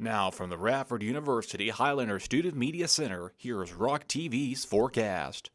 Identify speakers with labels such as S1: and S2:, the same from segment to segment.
S1: Now from the Radford University Highlander Student Media Center, here's ROC-TV's forecast.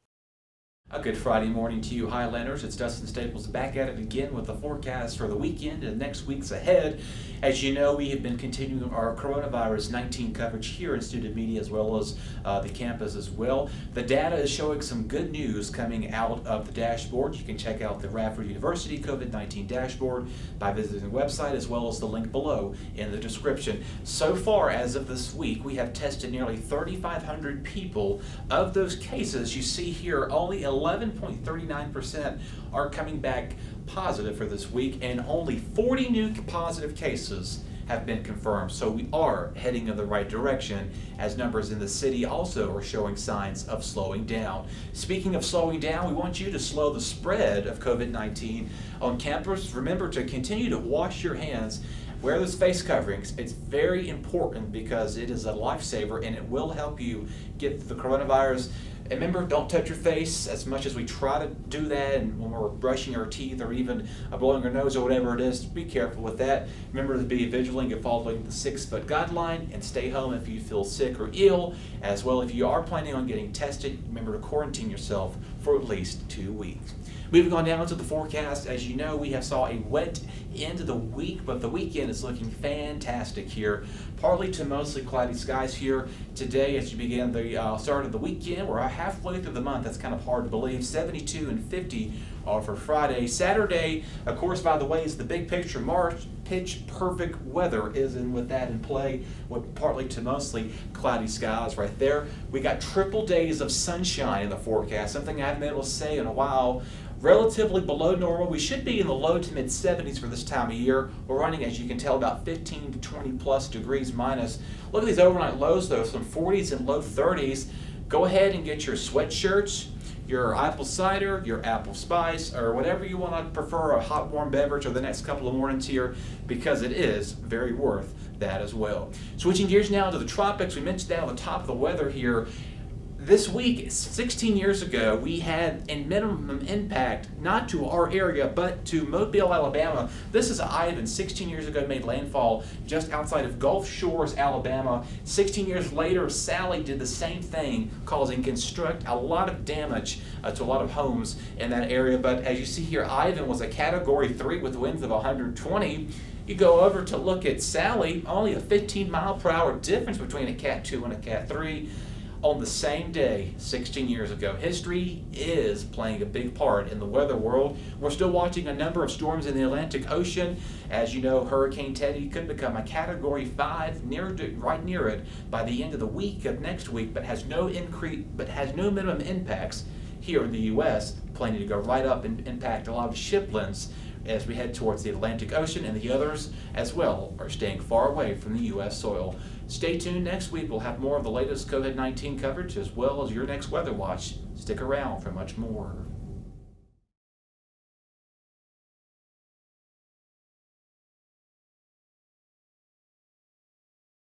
S2: A good Friday morning to you, Highlanders. It's Dustin Staples back at it again with the forecast for the weekend and next week's ahead. As you know, we have been continuing our coronavirus 19 coverage here in student media as well as the campus as well. The data is showing some good news coming out of the dashboard. You can check out the Radford University COVID-19 dashboard by visiting the website as well as the link below in the description. So far, as of this week, we have tested nearly 3,500 people. Of those cases, you see here only 11.39% are coming back positive for this week, and only 40 new positive cases have been confirmed. So we are heading in the right direction, as numbers in the city also are showing signs of slowing down. Speaking of slowing down, we want you to slow the spread of COVID-19 on campus. Remember to continue to wash your hands. Wear those face coverings. It's very important because it is a lifesaver and it will help you get the coronavirus. And remember, don't touch your face as much as we try to do that, and when we're brushing our teeth or even blowing our nose or whatever it is, be careful with that. Remember to be vigilant and following the 6-foot guideline, and stay home if you feel sick or ill. As well, if you are planning on getting tested, remember to quarantine yourself for at least 2 weeks. Moving on down to the forecast, as you know, we have saw a wet end of the week, but the weekend is looking fantastic here. Partly to mostly cloudy skies here today as you begin the start of the weekend. We're halfway through the month. That's kind of hard to believe. 72 and 50 are for Friday. Saturday, of course, by the way, is the big picture. March, pitch perfect weather is in with that in play, with partly to mostly cloudy skies right there. We got triple days of sunshine in the forecast, something I haven't been able to say in a while. Relatively below normal. We should be in the low to mid 70s for this time of year. We're running, as you can tell, about 15 to 20 plus degrees minus. Look at these overnight lows though, some 40s and low 30s. Go ahead and get your sweatshirts, your apple cider, your apple spice, or whatever you want to prefer, a hot warm beverage over the next couple of mornings here, because it is very worth that as well. Switching gears now to the tropics, we mentioned down at the top of the weather here. This week, 16 years ago, we had a minimum impact, not to our area, but to Mobile, Alabama. This is Ivan, 16 years ago, made landfall just outside of Gulf Shores, Alabama. 16 years later, Sally did the same thing, causing a lot of damage to a lot of homes in that area. But as you see here, Ivan was a Category 3 with winds of 120. You go over to look at Sally, only a 15-mile-per-hour difference between a Cat 2 and a Cat 3. On the same day, 16 years ago. History is playing a big part in the weather world. We're still watching a number of storms in the Atlantic Ocean. As you know, Hurricane Teddy could become a Category 5 right near it by the end of the week of next week, but has no minimum impacts here in the U.S., planning to go right up and impact a lot of shiplands as we head towards the Atlantic Ocean, and the others as well are staying far away from the U.S. soil. Stay tuned. Next week we'll have more of the latest COVID-19 coverage as well as your next weather watch. Stick around for much more.